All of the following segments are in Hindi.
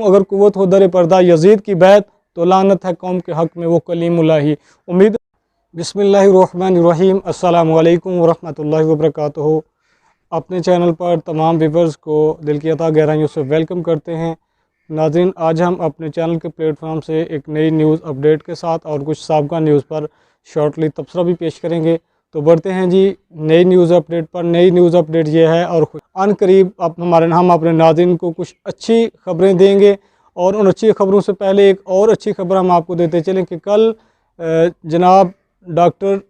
अगर कुव्वत हो दर पर्दा यजीद की बैत, तो लानत है कौम के हक़ में वो कलीमुल्लाही। उम्मीद। बिस्मिल्लाहिर्रहमानिर्रहीम। अस्सलामु अलैकुम वरहमतुल्लाहि वबरकातुहू। अपने चैनल पर तमाम व्यूवर्स को दिल की अता गहराइयों से वेलकम करते हैं। नाज़रीन, आज हम अपने चैनल के प्लेटफॉर्म से एक नई न्यूज़ अपडेट के साथ और कुछ साबका न्यूज़ पर शॉर्टली तबसरा भी पेश करेंगे। तो बढ़ते हैं जी नई न्यूज़ अपडेट पर। नई न्यूज़ अपडेट ये है और अनकरीब हम अपने नाज़रीन को कुछ अच्छी खबरें देंगे। और उन अच्छी खबरों से पहले एक और अच्छी खबर हम आपको देते चलें कि कल जनाब डॉक्टर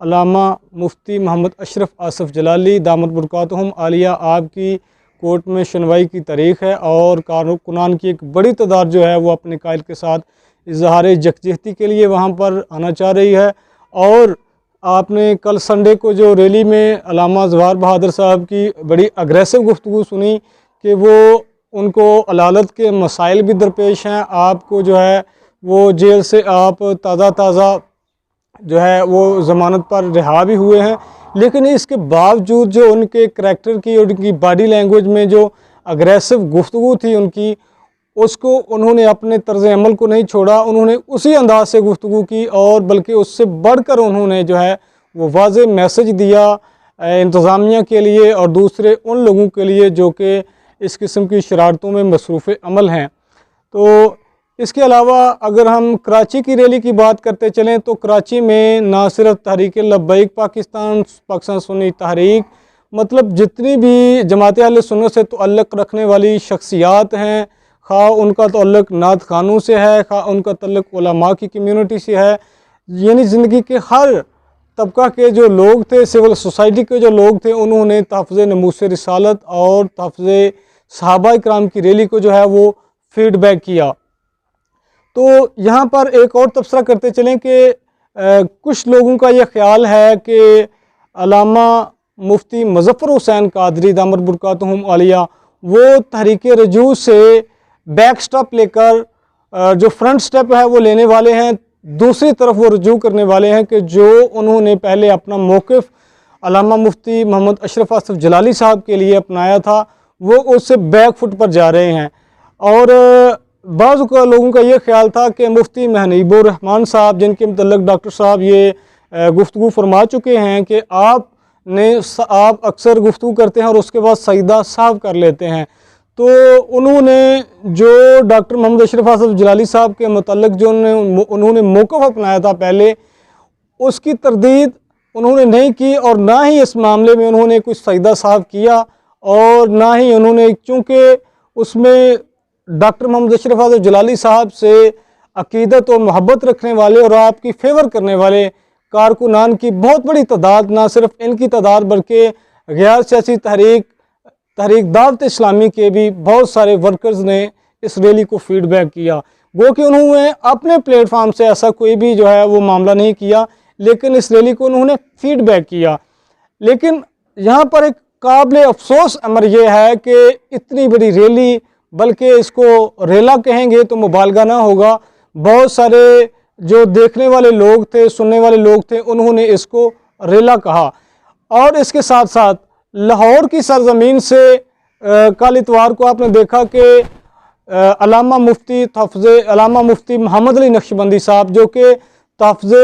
अल्लामा मुफ्ती मोहम्मद अशरफ आसफ़ जलाली दामत बरकातुहुम आलिया आपकी कोर्ट में सुनवाई की तारीख़ है और कारकुनान की एक बड़ी तादाद जो है वो अपने कायल के साथ इजहार यकजहती के लिए वहाँ पर आना चाह रही है। और आपने कल संडे को जो रैली में अल्लामा ज़फ़र बहादुर साहब की बड़ी अग्रेसिव गुफ्तगू सुनी कि वो उनको अदालत के मसाइल भी दरपेश हैं, आपको जो है वो जेल से आप ताज़ा जो है वो ज़मानत पर रिहा भी हुए हैं, लेकिन इसके बावजूद जो उनके करैक्टर की और उनकी बॉडी लैंग्वेज में जो अग्रेसिव गुफ्तगू थी उनकी, उसको उन्होंने अपने तर्ज़ अमल को नहीं छोड़ा। उन्होंने उसी अंदाज से गुफ्तगू की और बल्कि उससे बढ़कर उन्होंने जो है वो वाज़ेह मैसेज दिया इंतज़ामिया के लिए और दूसरे उन लोगों के लिए जो कि इस किस्म की शरारतों में मसरूफ़ अमल हैं। तो इसके अलावा अगर हम कराची की रैली की बात करते चलें तो कराची में ना सिर्फ तहरीक लब्बैक पाकिस्तान सुन्नी तहरीक, मतलब जितनी भी जमात अहले सुन्नत से तअल्लुक़ रखने वाली शख्सियात हैं, खा उनका तअल्लुक़ नात खानों से है, खा उनका तअल्लुक़ उलमा की कम्यूनिटी से है, यानी ज़िंदगी के हर तबका के जो लोग थे, सिविल सोसाइटी के जो लोग थे, उन्होंने तहफ़्ज़ नमूस रिसालत और तहफ़्ज़ सहाबा इकराम की रैली को जो है वो फीडबैक किया। तो यहाँ पर एक और तबसरा करते चलें कि कुछ लोगों का ये ख्याल है कि अल्लामा मुफ्ती मुज़फ़्फ़र हुसैन कादरी दामत बरकातुहुम आलिया वो तहरीक रजू से बैक स्टेप लेकर जो फ्रंट स्टेप है वो लेने वाले हैं, दूसरी तरफ वो रजू करने वाले हैं कि जो उन्होंने पहले अपना मौक़िफ़ अल्लामा मुफ्ती मोहम्मद अशरफ आसफ़ जलाली साहब के लिए अपनाया था, वो उससे बैक फुट पर जा रहे हैं। और बाज़ लोगों का ये ख्याल था कि मुफ्ती महनीबुर रहमान साहब, जिनके मतलब डॉक्टर साहब ये गुफ्तगू फरमा चुके हैं कि आप अक्सर गुफ्तगू करते हैं और उसके बाद सजदा साफ कर लेते हैं, तो उन्होंने जो डॉक्टर मोहम्मद अशरफ आसफ़ जलाली साहब के मतलब जो उन्होंने मौक़िफ़ अपनाया था पहले, उसकी तरदीद उन्होंने नहीं की और ना ही इस मामले में उन्होंने कुछ सजदा साफ किया और ना ही उन्होंने, चूँकि उसमें डॉक्टर मोहम्मद अशरफ आसफ़ जलाली साहब से अक़ीदत और मोहब्बत रखने वाले और आपकी फेवर करने वाले कारकुनान की बहुत बड़ी तादाद, ना सिर्फ इनकी तादाद बल्कि गैर सियासी तहरीक दावत इस्लामी के भी बहुत सारे वर्कर्स ने इस रैली को फीडबैक किया। गो कि उन्होंने अपने प्लेटफार्म से ऐसा कोई भी जो है वो मामला नहीं किया, लेकिन इस रैली को उन्होंने फीडबैक किया। लेकिन यहाँ पर एक काबिल अफसोस अमर यह है कि इतनी बड़ी रैली, बल्कि इसको रेला कहेंगे तो मुबालगा ना होगा, बहुत सारे जो देखने वाले लोग थे, सुनने वाले लोग थे, उन्होंने इसको रेला कहा। और इसके साथ साथ लाहौर की सरजमीन से कल इतवार को आपने देखा कि अल्लामा मुफ्ती मोहम्मद अली नक्शबंदी साहब, जो कि तहफ़्ज़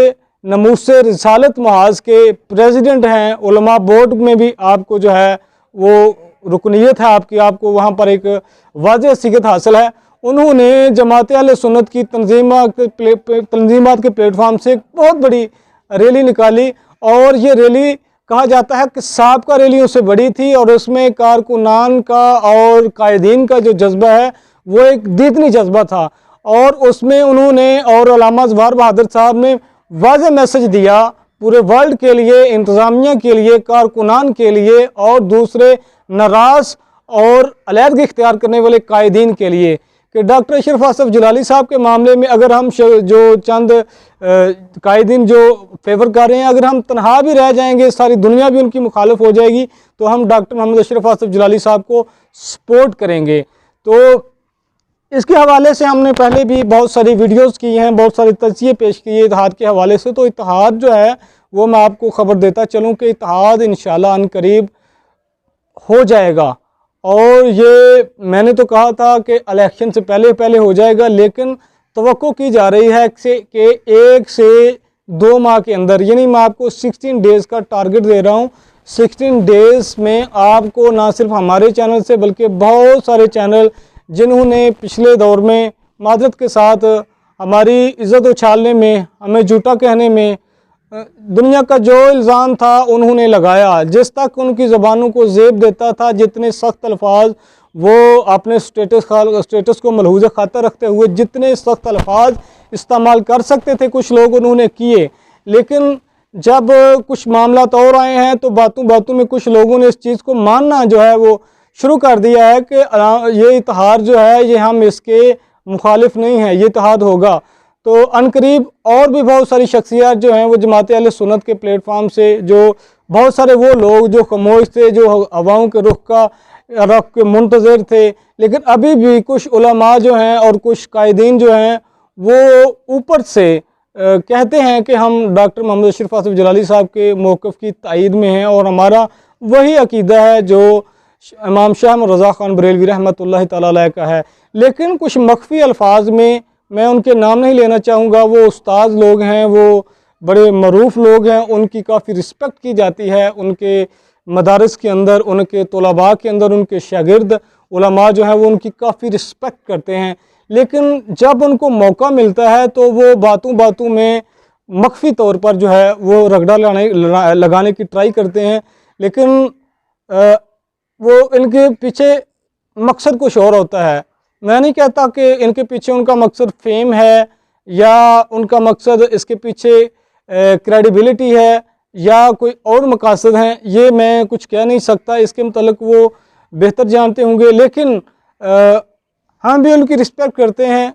नमूस रिसालत महाज के प्रेसिडेंट हैं, उलमा बोर्ड में भी आपको जो है वो रुकनीत है आपकी, आपको वहाँ पर एक वाज़ेह सिगत हासिल है। उन्होंने जमात अहले सुन्नत की तंजीमात के प्लेटफार्म से एक बहुत बड़ी रैली निकाली और ये रैली कहा जाता है कि साबका रैलियों से बड़ी थी और उसमें कारकुनान का और कायदीन का जो जज्बा है वो एक दीदनी जज्बा था। और उसमें उन्होंने और अल्लामा ज़फ़र बहादुर साहब ने वाज़ेह मैसेज दिया पूरे वर्ल्ड के लिए, इंतज़ामिया के लिए, कारकुनान के लिए और दूसरे नाराज़ और अलहदगी इख्तियार करने वाले कायदीन के लिए कि डॉक्टर अशरफ आसफ़ जलाली साहब के मामले में अगर हम जो चंद कायदीन जो फेवर कर रहे हैं, अगर हम तनहा भी रह जाएंगे, सारी दुनिया भी उनकी मुखालिफ हो जाएगी, तो हम डॉक्टर मोहम्मद अशरफ आसफ़ जलाली साहब को सपोर्ट करेंगे। तो इसके हवाले से हमने पहले भी बहुत सारी वीडियोस की हैं, बहुत सारे तज़किये पेश किए इत्तेहाद के हवाले से। तो इत्तेहाद जो है वो मैं आपको ख़बर देता चलूँ कि इत्तेहाद इंशाअल्लाह अनकरीब हो जाएगा और ये मैंने तो कहा था कि इलेक्शन से पहले पहले हो जाएगा, लेकिन तवक्को की जा रही है कि 1 से 2 माह के अंदर, यानी मैं आपको 16 डेज़ का टारगेट दे रहा हूँ। 16 डेज़ में आपको ना सिर्फ हमारे चैनल से बल्कि बहुत सारे चैनल जिन्होंने पिछले दौर में मादरत के साथ हमारी इज़्ज़त उछालने में, हमें झूठा कहने में, दुनिया का जो इल्ज़ाम था उन्होंने लगाया, जिस तक उनकी ज़बानों को ज़ेब देता था, जितने सख्त अल्फाज वो अपने स्टेटस को मलहूज़ ख़ातर रखते हुए जितने सख्त अल्फाज इस्तेमाल कर सकते थे कुछ लोग उन्होंने किए। लेकिन जब कुछ मामला और आए हैं तो बातों बातों में कुछ लोगों ने इस चीज़ को मानना जो है वो शुरू कर दिया है कि ये इत्तेहाद जो है ये हम इसके मुखालिफ नहीं हैं, ये इत्तेहाद होगा। तो अनकरीब और भी बहुत सारी शख्सियत जो हैं वो जमात अहले सुन्नत के प्लेटफार्म से, जो बहुत सारे वो लोग जो खामोश थे, जो हवाओं के रुख के मुंतज़िर थे, लेकिन अभी भी कुछ उलमा जो हैं और कुछ कायदीन जो हैं वो ऊपर से कहते हैं कि हम डॉक्टर मोहम्मद अशरफ आसिफ जलाली साहब के मौक़िफ़ की तायीद में हैं और हमारा वही अकीदा है जो इमाम शाह रज़ा ख़ान बरेलवी रहमतुल्लाह तआला अलैह का है। लेकिन कुछ मख्फी अल्फाज में, मैं उनके नाम नहीं लेना चाहूँगा, वो उस्ताद लोग हैं, वो बड़े मरूफ़ लोग हैं, उनकी काफ़ी रिस्पेक्ट की जाती है उनके मदारस के अंदर, उनके तलबा के अंदर, उनके शागिर्द उलमा जो हैं वो उनकी काफ़ी रिस्पेक्ट करते हैं। लेकिन जब उनको मौका मिलता है तो वो बातों बातों में मख्फी तौर पर जो है वो रगड़ा लगाने की ट्राई करते हैं, लेकिन वो इनके पीछे मकसद कुछ और होता है। मैं नहीं कहता कि इनके पीछे उनका मकसद फेम है या उनका मकसद इसके पीछे क्रेडिबिलिटी है या कोई और मकासद हैं, ये मैं कुछ कह नहीं सकता, इसके मतलब वो बेहतर जानते होंगे। लेकिन हम भी उनकी रिस्पेक्ट करते हैं,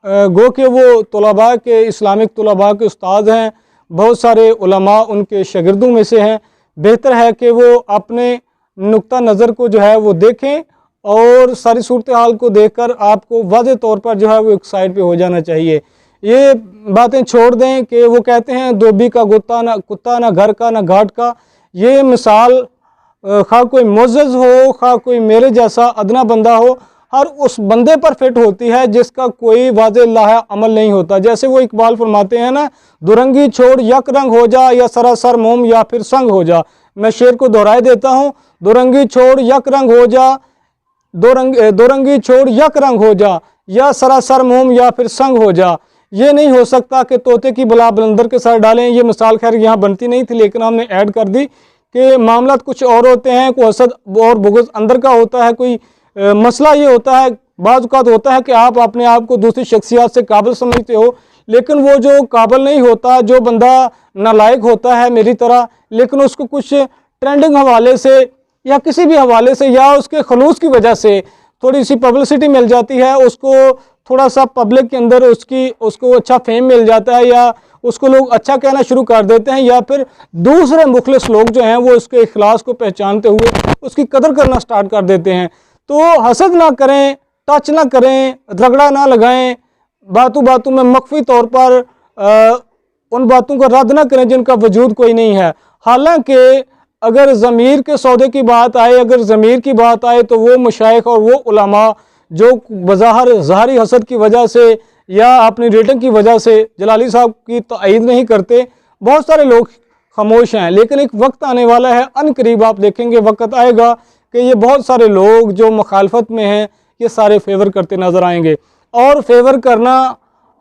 गो कि वो तलबा के, इस्लामिक तलबा के उस्ताद हैं, बहुत सारे उलमा उनके शागिर्दों में से हैं। बेहतर है कि वो अपने नुक्ता नज़र को जो है वो देखें और सारी सूरत हाल को देखकर आपको वाज़ेह तौर पर जो है वो एक साइड पे हो जाना चाहिए। ये बातें छोड़ दें कि वो कहते हैं धोबी का कुत्ता ना घर का ना घाट का। ये मिसाल खा कोई मोअज़्ज़ज़ हो, खा कोई मेरे जैसा अदना बंदा हो, हर उस बंदे पर फिट होती है जिसका कोई वाज़ेह लाहा अमल नहीं होता। जैसे वो इकबाल फरमाते हैं ना, दुरंगी छोड़ यक रंग हो जा या सरासर मोम या फिर संग हो जा। मैं शेर को दोहराए देता हूँ, दुरंगी छोड़ यक रंग हो जा, दोरंगी छोड़ यक रंग हो जा या सरासर मोम या फिर संग हो जा। ये नहीं हो सकता कि तोते की बला बलंदर के सर डालें। ये मिसाल खैर यहाँ बनती नहीं थी, लेकिन हमने ऐड कर दी कि मामला कुछ और होते हैं, कोई हसद और बुग़्ज़ अंदर का होता है, कोई मसला ये होता है, बाज़ औक़ात होता है कि आप अपने आप को दूसरी शख्सियत से काबिल समझते हो, लेकिन वो जो काबिल नहीं होता, जो बंदा नालायक होता है मेरी तरह, लेकिन उसको कुछ ट्रेंडिंग हवाले से या किसी भी हवाले से या उसके खलूस की वजह से थोड़ी सी पब्लिसिटी मिल जाती है, उसको थोड़ा सा पब्लिक के अंदर उसको अच्छा फेम मिल जाता है या उसको लोग अच्छा कहना शुरू कर देते हैं, या फिर दूसरे मुखलिस लोग जो हैं वो उसके इखलास को पहचानते हुए उसकी कदर करना स्टार्ट कर देते हैं। तो हसद ना करें, टच ना करें, रगड़ा ना लगाएं, बातों बातों में मख्फी तौर पर उन बातों को रद्द ना करें जिनका वजूद कोई नहीं है। हालांकि अगर ज़मीर के सौदे की बात आए, अगर ज़मीर की बात आए, तो वो मशाइख और वो उलमा जो बज़ाहिर ज़ाहरी हसद की वजह से या अपनी रेटिंग की वजह से जलाली साहब की तायीद नहीं करते, बहुत सारे लोग खामोश हैं। लेकिन एक वक्त आने वाला है, अनकरीब आप देखेंगे वक्त आएगा कि ये बहुत सारे लोग जो मुखालफत में हैं ये सारे फेवर करते नज़र आएंगे, और फेवर करना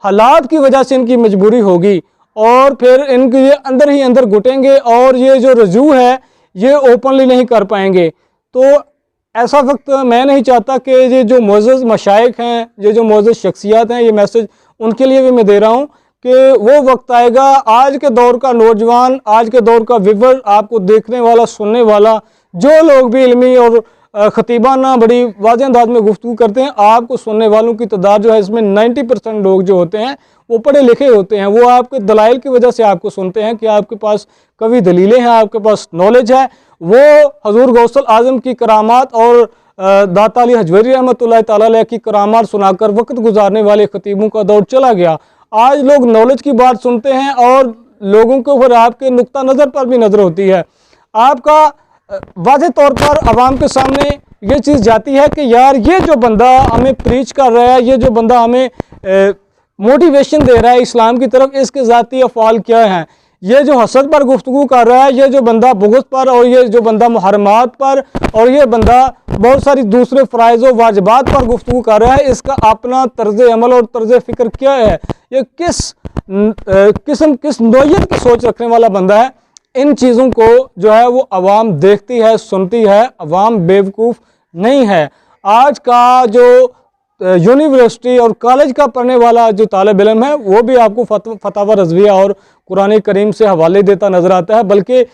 हालात की वजह से इनकी मजबूरी होगी, और फिर इनके ये अंदर ही अंदर घुटेंगे और ये जो रजू है ये ओपनली नहीं कर पाएंगे। तो ऐसा वक्त मैं नहीं चाहता कि ये जो मुअज़्ज़ज़ मशाइख हैं, ये जो मुअज़्ज़ज़ शख्सियत हैं, ये मैसेज उनके लिए भी मैं दे रहा हूँ कि वो वक्त आएगा, आज के दौर का नौजवान, आज के दौर का व्यूअर, आपको देखने वाला, सुनने वाला, जो लोग भी इल्मी और ख़तीबाना बड़ी वाज़ेह अंदाज में गुफ्तगू करते हैं, आपको सुनने वालों की तादाद जो है इसमें 90% लोग जो होते हैं वो पढ़े लिखे होते हैं। वो आपके दलाइल की वजह से आपको सुनते हैं कि आपके पास कवी दलीलें हैं, आपके पास नॉलेज है। वो हजूर गौसल आज़म की करामात और दाता अली हजवरी रहमतुल्लाह तआला अलैह की करामात सुनाकर वक्त गुजारने वाले ख़तीबों का दौर चला गया। आज लोग नॉलेज की बात सुनते हैं और लोगों के ऊपर आपके नुक्ता नज़र पर भी नज़र होती है। आपका वाज़ेह तौर पर आवाम के सामने ये चीज़ जाती है कि यार ये जो बंदा हमें प्रीच कर रहा है, ये जो बंदा हमें मोटिवेशन दे रहा है इस्लाम की तरफ, इसके ज़ाती अफ़ाल क्या हैं। ये जो हसद पर गुफ्तगू कर रहा है, ये जो बंदा बुग़्ज़ पर, और ये जो बंदा मुहर्रमात पर, और ये बंदा बहुत सारी दूसरे फ़राइज़ व वाजिबात पर गुफ्तगू कर रहा है, इसका अपना तर्ज़ अमल और तर्ज़ फ़िक्र क्या है, ये किस नौइयत की सोच रखने वाला बंदा है। इन चीज़ों को जो है वो अवाम देखती है, सुनती है, अवाम बेवकूफ़ नहीं है। आज का जो यूनिवर्सिटी और कॉलेज का पढ़ने वाला जो तालिब इल्म है, वो भी आपको फतावा रज़विया और कुरान करीम से हवाले देता नज़र आता है। बल्कि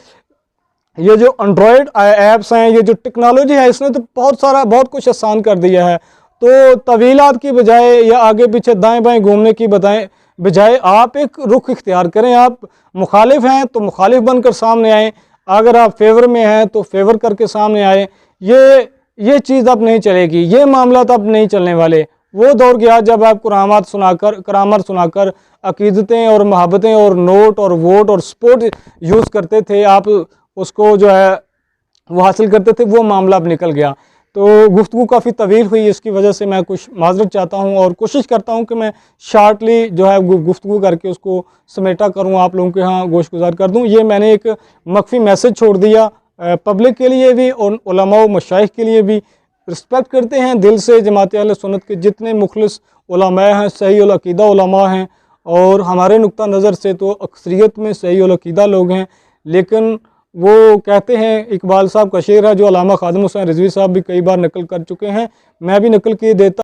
ये जो एंड्रॉयड ऐप्स हैं, ये जो टेक्नोलॉजी है, इसने तो बहुत कुछ आसान कर दिया है। तो तवीलात की बजाय या आगे पीछे दाएं बाएं घूमने की बजाय आप एक रुख इख्तियार करें। आप मुखालिफ हैं तो मुखालिफ बनकर सामने आएँ, अगर आप फेवर में हैं तो फेवर करके सामने आए। ये चीज़ अब नहीं चलेगी, ये मामला अब नहीं चलने वाले। वो दौर गया जब आप करामात सुनाकर अकीदतें और मोहब्बतें और नोट और वोट और सपोर्ट यूज़ करते थे, आप उसको जो है वो हासिल करते थे, वो मामला अब निकल गया। तो गुफ्तगू काफ़ी तवील हुई, इसकी वजह से मैं कुछ माजरत चाहता हूँ और कोशिश करता हूँ कि मैं शार्टली जो है गुफ्तगू करके उसको समेटा करूँ, आप लोगों के यहाँ गोश गुजार कर दूँ। ये मैंने एक मख्फी मैसेज छोड़ दिया पब्लिक के लिए भी और उलमा व मशाइख के लिए भी। रिस्पेक्ट करते हैं दिल से जमात अहले सुन्नत के जितने मुखलिस उलमा हैं, सही उल अकीदा उलमा हैं, और हमारे नुक्ता नज़र से तो अक्सरियत में सही उल अकीदा लोग हैं। लेकिन वो कहते हैं, इकबाल साहब का शेर है जो अल्लामा खादिम हुसैन रिजवी साहब भी कई बार नकल कर चुके हैं, मैं भी नकल किए देता